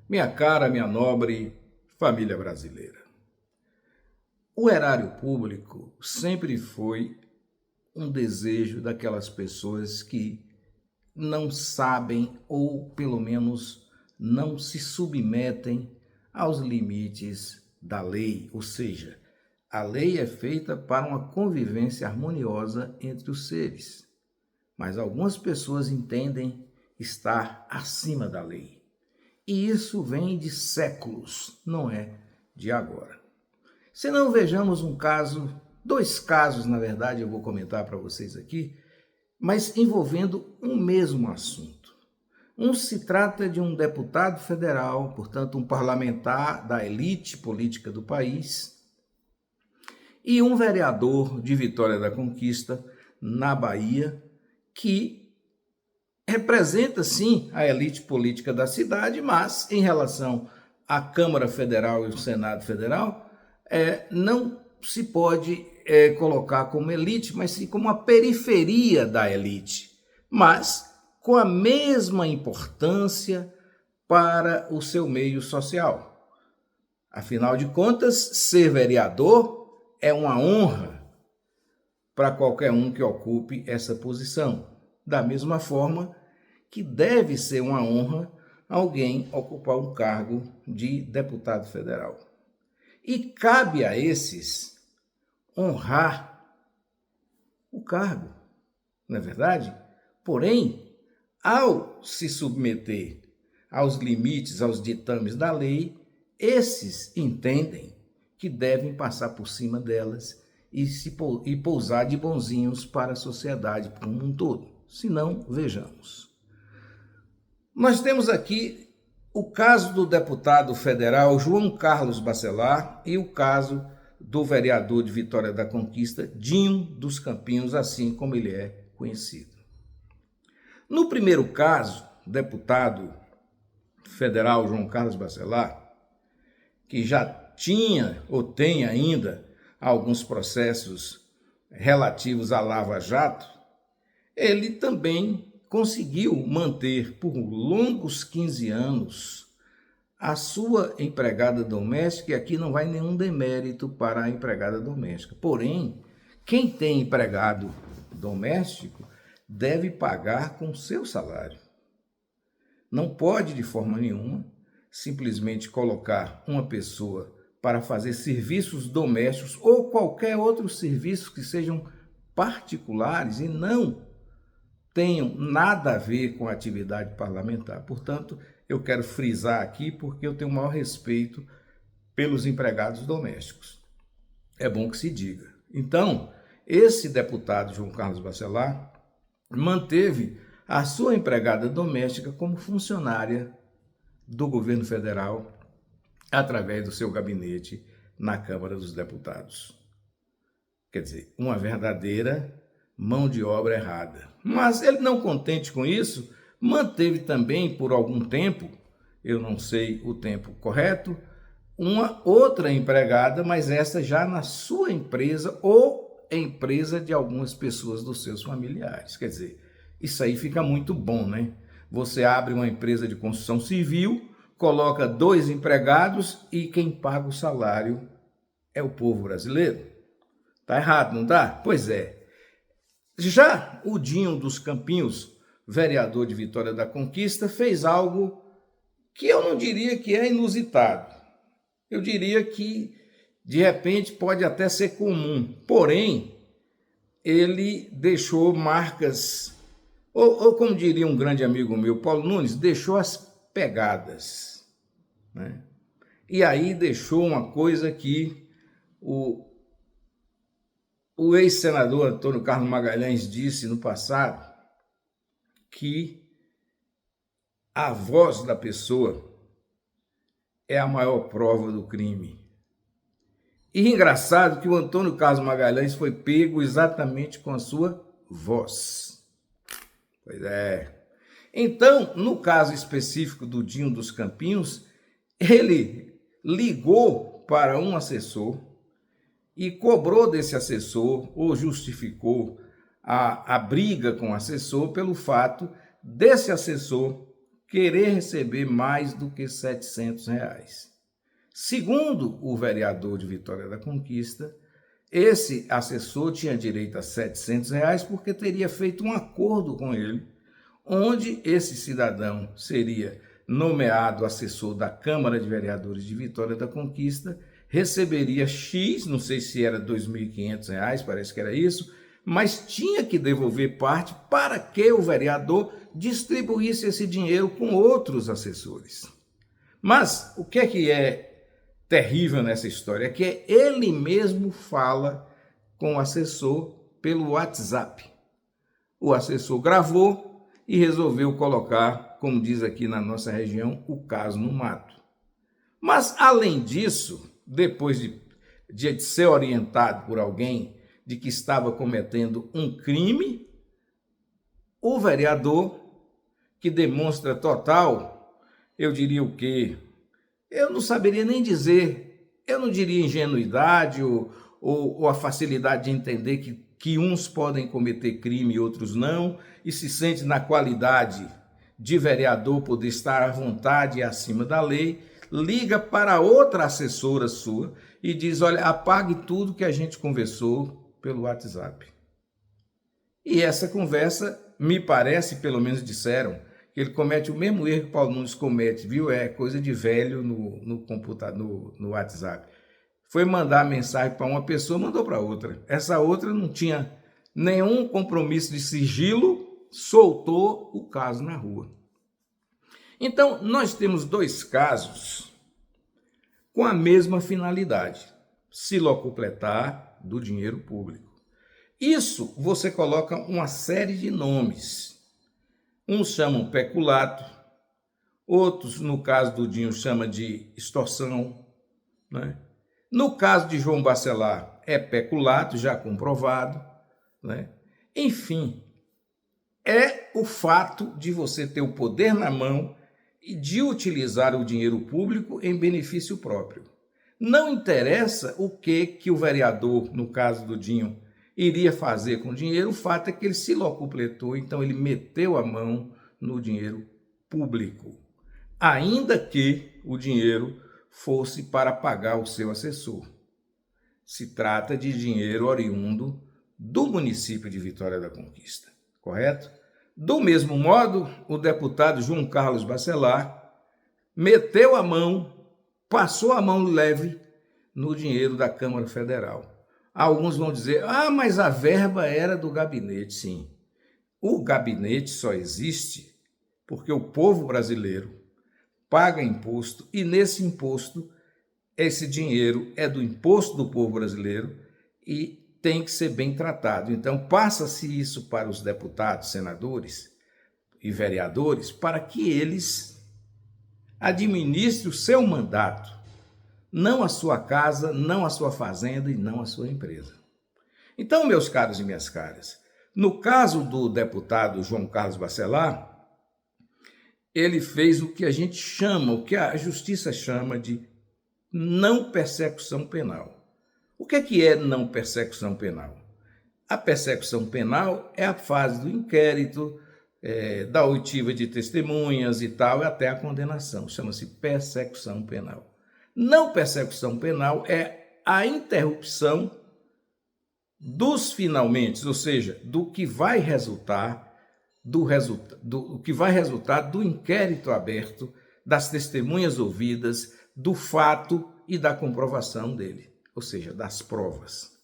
Minha cara, minha nobre família brasileira. O erário público sempre foi um desejo daquelas pessoas que não sabem ou, pelo menos, não se submetem aos limites da lei, ou seja, a lei é feita para uma convivência harmoniosa entre os seres, mas algumas pessoas entendem estar acima da lei. E isso vem de séculos, não é de agora. Se não, vejamos um caso, dois casos, na verdade, eu vou comentar para vocês aqui, mas envolvendo um mesmo assunto. Um se trata de um deputado federal, portanto, um parlamentar da elite política do país, e um vereador de Vitória da Conquista, na Bahia, que representa, sim, a elite política da cidade, mas em relação à Câmara Federal e o Senado Federal, não se pode colocar como elite, mas sim como uma periferia da elite, mas com a mesma importância para o seu meio social. Afinal de contas, ser vereador é uma honra para qualquer um que ocupe essa posição. Da mesma forma que deve ser uma honra alguém ocupar um cargo de deputado federal. E cabe a esses honrar o cargo, não é verdade? Porém, ao se submeter aos limites, aos ditames da lei, esses entendem que devem passar por cima delas e pousar de bonzinhos para a sociedade como um todo. Se não, vejamos. Nós temos aqui o caso do deputado federal João Carlos Bacelar e o caso do vereador de Vitória da Conquista, Dinho dos Campinhos, assim como ele é conhecido. No primeiro caso, o deputado federal João Carlos Bacelar, que já tinha ou tem ainda alguns processos relativos à Lava Jato, ele também conseguiu manter por longos 15 anos a sua empregada doméstica, e aqui não vai nenhum demérito para a empregada doméstica. Porém, quem tem empregado doméstico deve pagar com seu salário. Não pode, de forma nenhuma, simplesmente colocar uma pessoa para fazer serviços domésticos ou qualquer outro serviço que sejam particulares e não tenham nada a ver com a atividade parlamentar. Portanto, eu quero frisar aqui porque eu tenho o maior respeito pelos empregados domésticos. É bom que se diga. Então, esse deputado João Carlos Bacelar manteve a sua empregada doméstica como funcionária do governo federal através do seu gabinete na Câmara dos Deputados. Quer dizer, uma verdadeira mão de obra errada. Mas ele, não contente com isso, manteve também por algum tempo, eu não sei o tempo correto, uma outra empregada, mas essa já na sua empresa ou empresa de algumas pessoas dos seus familiares. Quer dizer, isso aí fica muito bom, né? Você abre uma empresa de construção civil, coloca 2 empregados e quem paga o salário é o povo brasileiro. Tá errado, não tá? Pois é. Já o Dinho dos Campinhos, vereador de Vitória da Conquista, fez algo que eu não diria que é inusitado. Eu diria que, de repente, pode até ser comum. Porém, ele deixou marcas, ou como diria um grande amigo meu, Paulo Nunes, deixou as pegadas, né? E aí deixou uma coisa que o ex-senador Antônio Carlos Magalhães disse no passado, que a voz da pessoa é a maior prova do crime. E engraçado que o Antônio Carlos Magalhães foi pego exatamente com a sua voz. Pois é. Então, no caso específico do Dinho dos Campinhos, ele ligou para um assessor e cobrou desse assessor, ou justificou a briga com o assessor pelo fato desse assessor querer receber mais do que R$ 700. Segundo o vereador de Vitória da Conquista, esse assessor tinha direito a R$ 700 porque teria feito um acordo com ele, onde esse cidadão seria nomeado assessor da Câmara de Vereadores de Vitória da Conquista, receberia X, não sei se era R$ 2.500, parece que era isso, mas tinha que devolver parte para que o vereador distribuísse esse dinheiro com outros assessores. Mas o que é terrível nessa história? É que ele mesmo fala com o assessor pelo WhatsApp. O assessor gravou e resolveu colocar, como diz aqui na nossa região, o caso no mato. Mas, além disso, depois de ser orientado por alguém de que estava cometendo um crime, o vereador, que demonstra total, eu diria o quê? Eu não saberia nem dizer, eu não diria ingenuidade ou a facilidade de entender que uns podem cometer crime e outros não, e se sente na qualidade de vereador poder estar à vontade e acima da lei, liga para outra assessora sua e diz, olha, apague tudo que a gente conversou pelo WhatsApp. E essa conversa, me parece, pelo menos disseram, que ele comete o mesmo erro que Paulo Nunes comete, viu? É coisa de velho no computador, no WhatsApp. Foi mandar mensagem para uma pessoa, mandou para outra. Essa outra não tinha nenhum compromisso de sigilo, soltou o caso na rua. Então, nós temos dois casos com a mesma finalidade, se locupletar do dinheiro público. Isso você coloca uma série de nomes. Uns chamam peculato, outros, no caso do Dinho, chama de extorsão, né? No caso de João Bacelar, é peculato, já comprovado, né? Enfim, é o fato de você ter o poder na mão e de utilizar o dinheiro público em benefício próprio. Não interessa o que o vereador, no caso do Dinho, iria fazer com o dinheiro, o fato é que ele se locupletou, então ele meteu a mão no dinheiro público, ainda que o dinheiro fosse para pagar o seu assessor. Se trata de dinheiro oriundo do município de Vitória da Conquista, correto? Do mesmo modo, o deputado João Carlos Bacelar meteu a mão, passou a mão leve no dinheiro da Câmara Federal. Alguns vão dizer, mas a verba era do gabinete. Sim, o gabinete só existe porque o povo brasileiro paga imposto e nesse imposto, esse dinheiro é do imposto do povo brasileiro e tem que ser bem tratado. Então, passa-se isso para os deputados, senadores e vereadores para que eles administrem o seu mandato, não a sua casa, não a sua fazenda e não a sua empresa. Então, meus caros e minhas caras, no caso do deputado João Carlos Bacelar, ele fez o que a gente chama, o que a justiça chama de não persecução penal. O que é não persecução penal? A persecução penal é a fase do inquérito, da oitiva de testemunhas e tal, até a condenação. Chama-se persecução penal. Não persecução penal é a interrupção dos finalmente, ou seja, do que vai resultar do inquérito aberto, das testemunhas ouvidas, do fato e da comprovação dele, ou seja, das provas.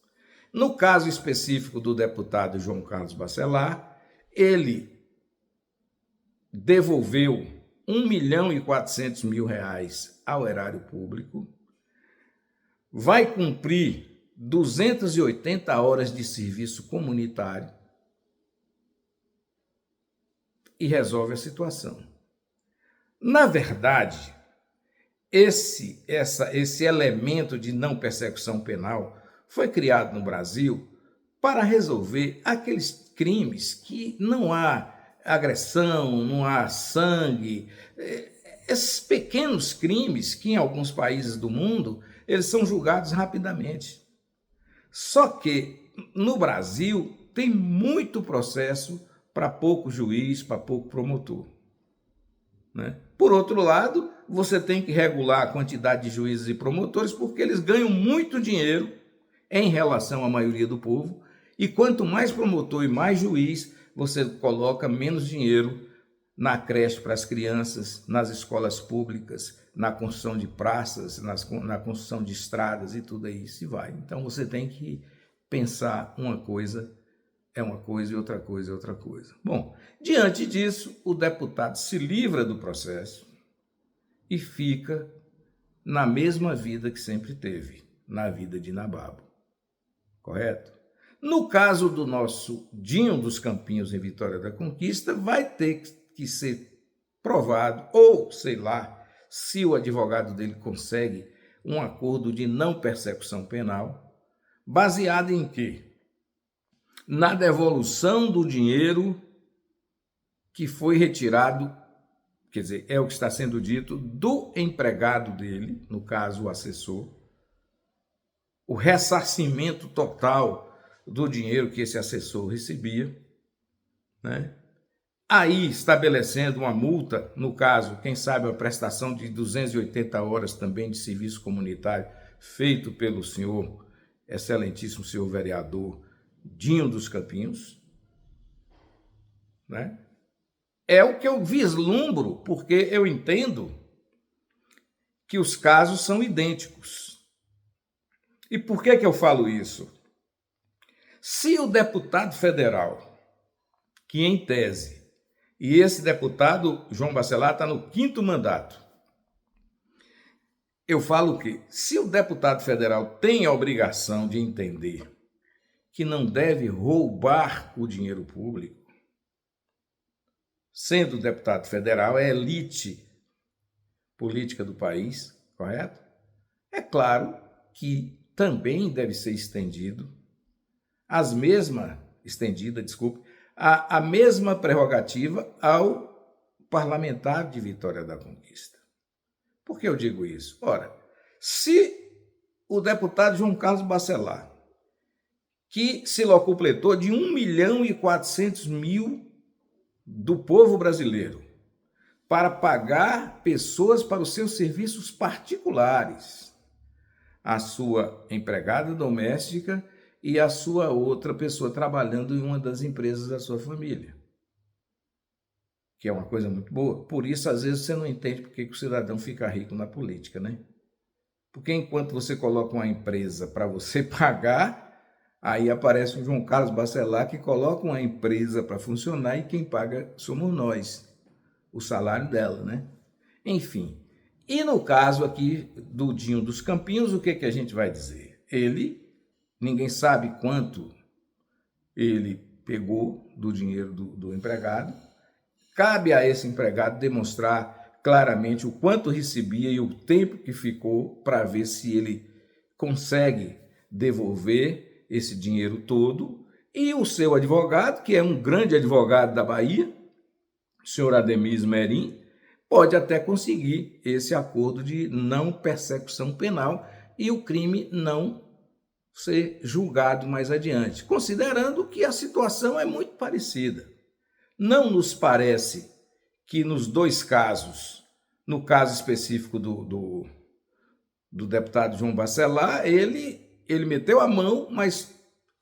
No caso específico do deputado João Carlos Bacelar, ele devolveu R$1.400.000 ao erário público, vai cumprir 280 horas de serviço comunitário e resolve a situação. Na verdade, esse elemento de não persecução penal foi criado no Brasil para resolver aqueles crimes que não há agressão, não há sangue, esses pequenos crimes que em alguns países do mundo eles são julgados rapidamente. Só que no Brasil tem muito processo para pouco juiz, para pouco promotor. né? Por outro lado, você tem que regular a quantidade de juízes e promotores, porque eles ganham muito dinheiro em relação à maioria do povo, e quanto mais promotor e mais juiz, você coloca menos dinheiro na creche para as crianças, nas escolas públicas, na construção de praças, na construção de estradas e tudo aí se vai. Então você tem que pensar uma coisa é uma coisa e outra coisa é outra coisa. Bom, diante disso, o deputado se livra do processo e fica na mesma vida que sempre teve, na vida de nababo. Correto? No caso do nosso Dinho dos Campinhos em Vitória da Conquista, vai ter que ser provado, ou sei lá, se o advogado dele consegue um acordo de não persecução penal, baseado em quê? Na devolução do dinheiro que foi retirado, quer dizer, é o que está sendo dito, do empregado dele, no caso o assessor, o ressarcimento total do dinheiro que esse assessor recebia, né? Aí estabelecendo uma multa, no caso, quem sabe a prestação de 280 horas também de serviço comunitário, feito pelo senhor, excelentíssimo senhor vereador Dinho dos Campinhos, né? É o que eu vislumbro, porque eu entendo que os casos são idênticos. E por que eu falo isso? Se o deputado federal, que em tese, e esse deputado, João Bacelar, está no 5º mandato, eu falo que se o deputado federal tem a obrigação de entender que não deve roubar o dinheiro público, sendo deputado federal, é elite política do país, correto? É claro que também deve ser a mesma prerrogativa ao parlamentar de Vitória da Conquista. Por que eu digo isso? Ora, se o deputado João Carlos Bacelar, que se locupletou de 1.400.000 do povo brasileiro para pagar pessoas para os seus serviços particulares, a sua empregada doméstica e a sua outra pessoa trabalhando em uma das empresas da sua família, que é uma coisa muito boa. Por isso, às vezes, você não entende por que o cidadão fica rico na política, né? Porque enquanto você coloca uma empresa para você pagar, aí aparece o João Carlos Bacelar que coloca uma empresa para funcionar e quem paga somos nós, o salário dela, né? Enfim, e no caso aqui do Dinho dos Campinhos, o que a gente vai dizer? Ninguém sabe quanto ele pegou do dinheiro do empregado, cabe a esse empregado demonstrar claramente o quanto recebia e o tempo que ficou para ver se ele consegue devolver esse dinheiro todo, e o seu advogado, que é um grande advogado da Bahia, o senhor Ademir Merim, pode até conseguir esse acordo de não persecução penal e o crime não ser julgado mais adiante, considerando que a situação é muito parecida. Não nos parece que nos dois casos, no caso específico do deputado João Bacelar, ele meteu a mão, mas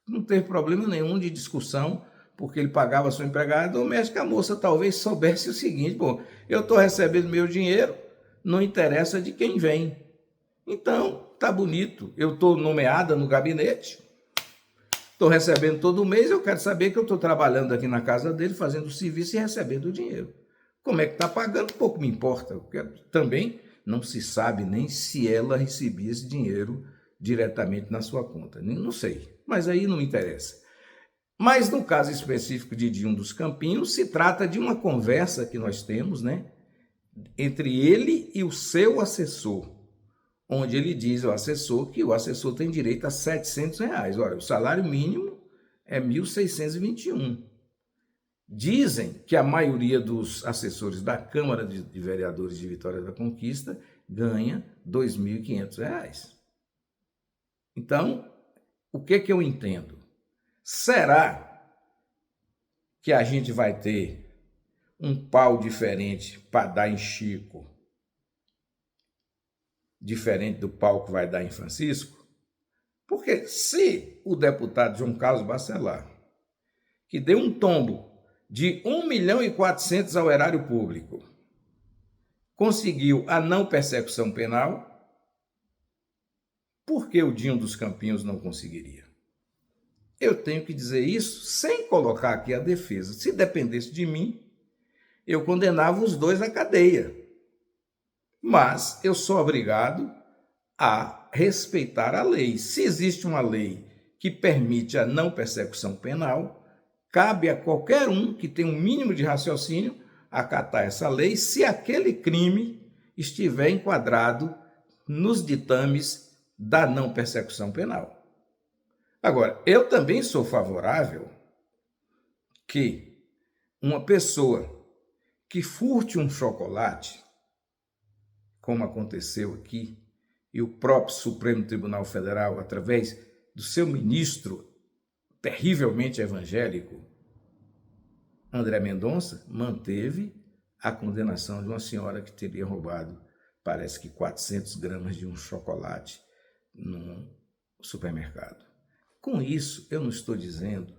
não teve problema nenhum de discussão, porque ele pagava a sua empregada doméstica. A moça talvez soubesse o seguinte: bom, eu estou recebendo meu dinheiro, não interessa de quem vem. Então, tá bonito, eu estou nomeada no gabinete, estou recebendo todo mês, eu quero saber que eu estou trabalhando aqui na casa dele, fazendo o serviço e recebendo o dinheiro. Como é que está pagando, pouco me importa. Também não se sabe nem se ela recebia esse dinheiro diretamente na sua conta. Não sei, mas aí não me interessa. Mas no caso específico de Dinho dos Campinhos, se trata de uma conversa que nós temos, né, entre ele e o seu assessor, onde ele diz ao assessor que o assessor tem direito a R$700. Olha, o salário mínimo é 1.621. Dizem que a maioria dos assessores da Câmara de Vereadores de Vitória da Conquista ganha R$2.500. Então, o que eu entendo? Será que a gente vai ter um pau diferente para dar em Chico, diferente do pau que vai dar em Francisco? Porque se o deputado João Carlos Bacelar, que deu um tombo de 1.400.000 ao erário público, conseguiu a não persecução penal, por que o Dinho dos Campinhos não conseguiria? Eu tenho que dizer isso sem colocar aqui a defesa. Se dependesse de mim, eu condenava os dois à cadeia. Mas eu sou obrigado a respeitar a lei. Se existe uma lei que permite a não persecução penal, cabe a qualquer um que tem um mínimo de raciocínio acatar essa lei se aquele crime estiver enquadrado nos ditames da não persecução penal. Agora, eu também sou favorável que uma pessoa que furte um chocolate, como aconteceu aqui, e o próprio Supremo Tribunal Federal, através do seu ministro terrivelmente evangélico, André Mendonça, manteve a condenação de uma senhora que teria roubado, parece que 400 gramas de um chocolate num supermercado. Com isso, eu não estou dizendo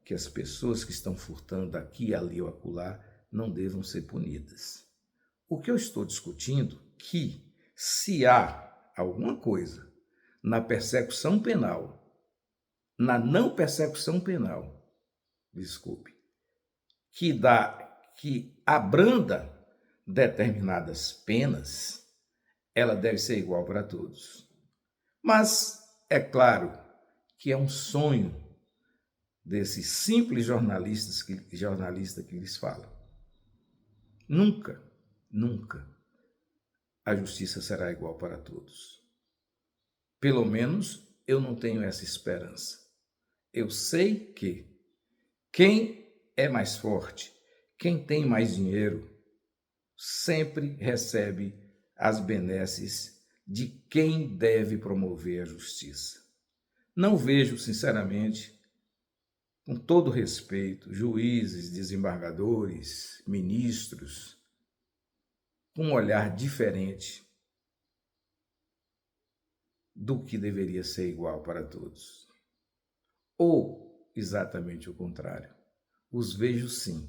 que as pessoas que estão furtando aqui, ali ou acolá não devam ser punidas. O que eu estou discutindo é que se há alguma coisa na persecução penal, na não persecução penal, que abranda determinadas penas, ela deve ser igual para todos. Mas é claro que é um sonho desses simples jornalistas que lhes falam. Nunca a justiça será igual para todos. Pelo menos eu não tenho essa esperança. Eu sei que quem é mais forte, quem tem mais dinheiro, sempre recebe as benesses de quem deve promover a justiça. Não vejo, sinceramente, com todo respeito, juízes, desembargadores, ministros, com um olhar diferente do que deveria ser igual para todos. Ou exatamente o contrário. Os vejo sim,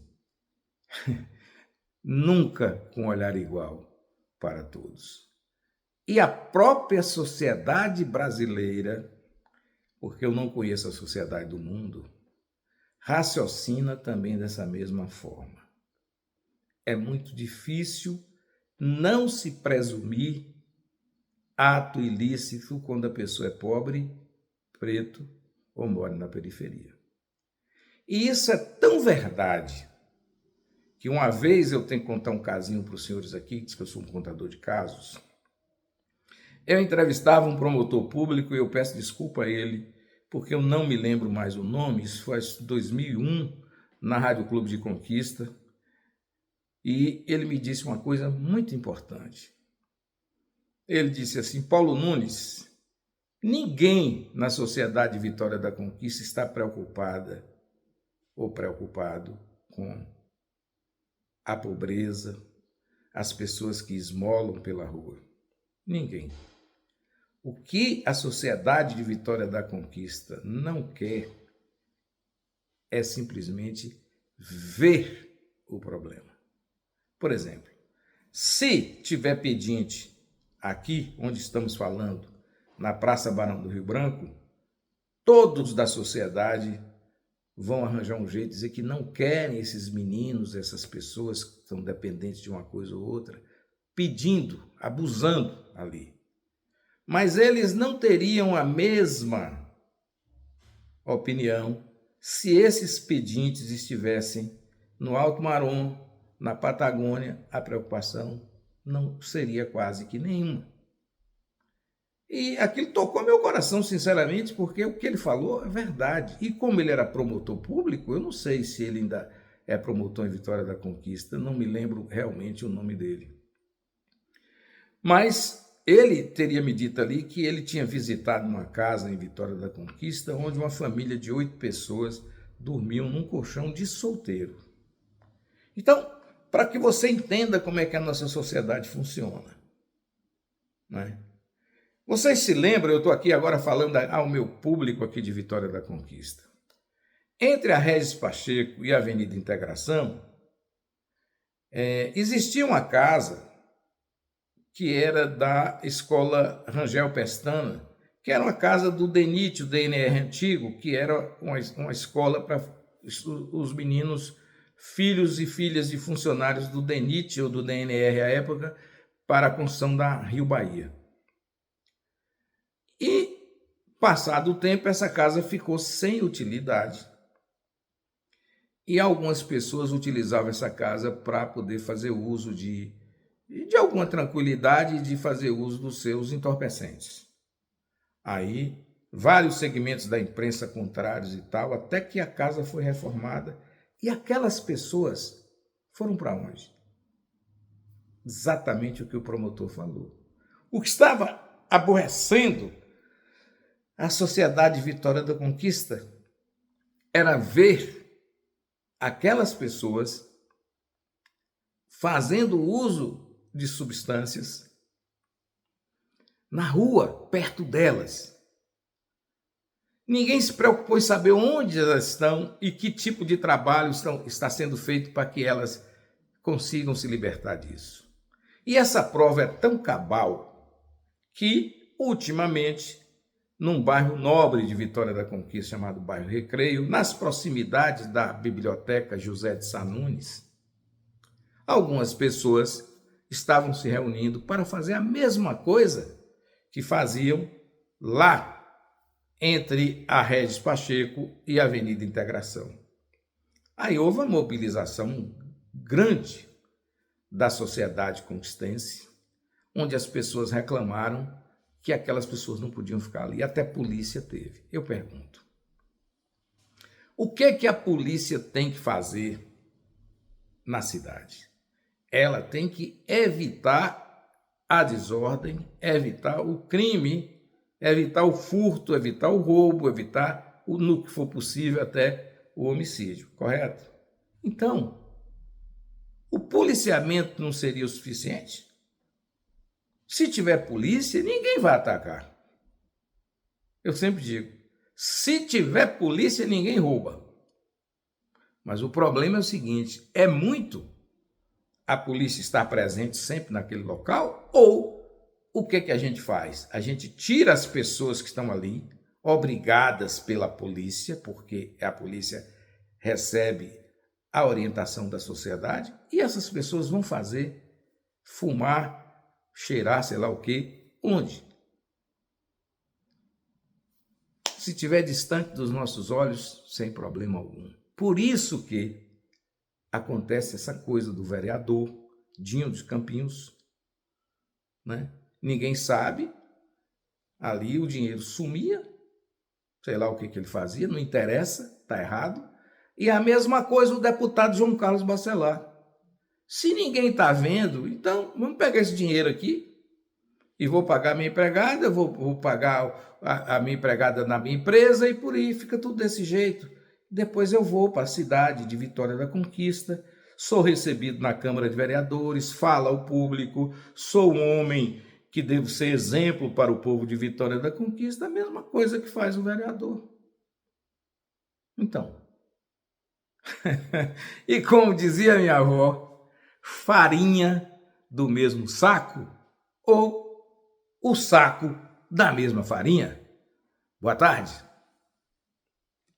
nunca com olhar igual para todos. E a própria sociedade brasileira, porque eu não conheço a sociedade do mundo, raciocina também dessa mesma forma. É muito difícil não se presumir ato ilícito quando a pessoa é pobre, preto ou mora na periferia. E isso é tão verdade que uma vez eu tenho que contar um casinho para os senhores aqui, que diz que eu sou um contador de casos. Eu entrevistava um promotor público e eu peço desculpa a ele, porque eu não me lembro mais o nome, isso foi em 2001, na Rádio Clube de Conquista, e ele me disse uma coisa muito importante. Ele disse assim: Paulo Nunes, ninguém na sociedade Vitória da Conquista está preocupada ou preocupado com a pobreza, as pessoas que esmolam pela rua. Ninguém. O que a sociedade de Vitória da Conquista não quer é simplesmente ver o problema. Por exemplo, se tiver pedinte aqui onde estamos falando, na Praça Barão do Rio Branco, todos da sociedade vão arranjar um jeito de dizer que não querem esses meninos, essas pessoas que estão dependentes de uma coisa ou outra, pedindo, abusando ali. Mas eles não teriam a mesma opinião se esses pedintes estivessem no Alto Marom, na Patagônia. A preocupação não seria quase que nenhuma. E aquilo tocou meu coração, sinceramente, porque o que ele falou é verdade. E como ele era promotor público, eu não sei se ele ainda é promotor em Vitória da Conquista, não me lembro realmente o nome dele. Mas ele teria me dito ali que ele tinha visitado uma casa em Vitória da Conquista, onde uma família de 8 pessoas dormiam num colchão de solteiro. Então, para que você entenda como é que a nossa sociedade funciona. Não é? Vocês se lembram, eu estou aqui agora falando ao meu público aqui de Vitória da Conquista. Entre a Régis Pacheco e a Avenida Integração, existia uma casa que era da Escola Rangel Pestana, que era uma casa do DENIT, o DNR antigo, que era uma escola para os meninos, filhos e filhas de funcionários do DENIT ou do DNR à época, para a construção da Rio Bahia. E, passado o tempo, essa casa ficou sem utilidade. E algumas pessoas utilizavam essa casa para poder fazer uso de alguma tranquilidade, de fazer uso dos seus entorpecentes. Aí, vários segmentos da imprensa contrários e tal, até que a casa foi reformada. E aquelas pessoas foram para onde? Exatamente o que o promotor falou. O que estava aborrecendo a sociedade Vitória da Conquista era ver aquelas pessoas fazendo uso de substâncias na rua, perto delas. Ninguém se preocupou em saber onde elas estão e que tipo de trabalho está sendo feito para que elas consigam se libertar disso. E essa prova é tão cabal que, ultimamente, num bairro nobre de Vitória da Conquista, chamado Bairro Recreio, nas proximidades da Biblioteca José de Sá Nunes, algumas pessoas estavam se reunindo para fazer a mesma coisa que faziam lá entre a Régis Pacheco e a Avenida Integração. Aí houve uma mobilização grande da sociedade conquistense, onde as pessoas reclamaram que aquelas pessoas não podiam ficar ali, até a polícia teve. Eu pergunto, o que a polícia tem que fazer na cidade? Ela tem que evitar a desordem, evitar o crime, evitar o furto, evitar o roubo, evitar, no que for possível, até o homicídio, correto? Então, o policiamento não seria o suficiente? Se tiver polícia, ninguém vai atacar. Eu sempre digo, se tiver polícia, ninguém rouba. Mas o problema é o seguinte, é muito a polícia estar presente sempre naquele local ou o que a gente faz? A gente tira as pessoas que estão ali, obrigadas pela polícia, porque a polícia recebe a orientação da sociedade, e essas pessoas vão fazer fumar, cheirar, sei lá o quê, onde? Se estiver distante dos nossos olhos, sem problema algum. Por isso que acontece essa coisa do vereador Dinho dos Campinhos, né? Ninguém sabe, ali o dinheiro sumia, sei lá o que ele fazia, não interessa, está errado. E a mesma coisa o deputado João Carlos Bacelar. Se ninguém está vendo, então vamos pegar esse dinheiro aqui e vou pagar a minha empregada, vou pagar a minha empregada na minha empresa e por aí fica tudo desse jeito. Depois eu vou para a cidade de Vitória da Conquista, sou recebido na Câmara de Vereadores, falo ao público, sou um homem que devo ser exemplo para o povo de Vitória da Conquista, a mesma coisa que faz o vereador. Então, e como dizia minha avó, farinha do mesmo saco ou o saco da mesma farinha? Boa tarde.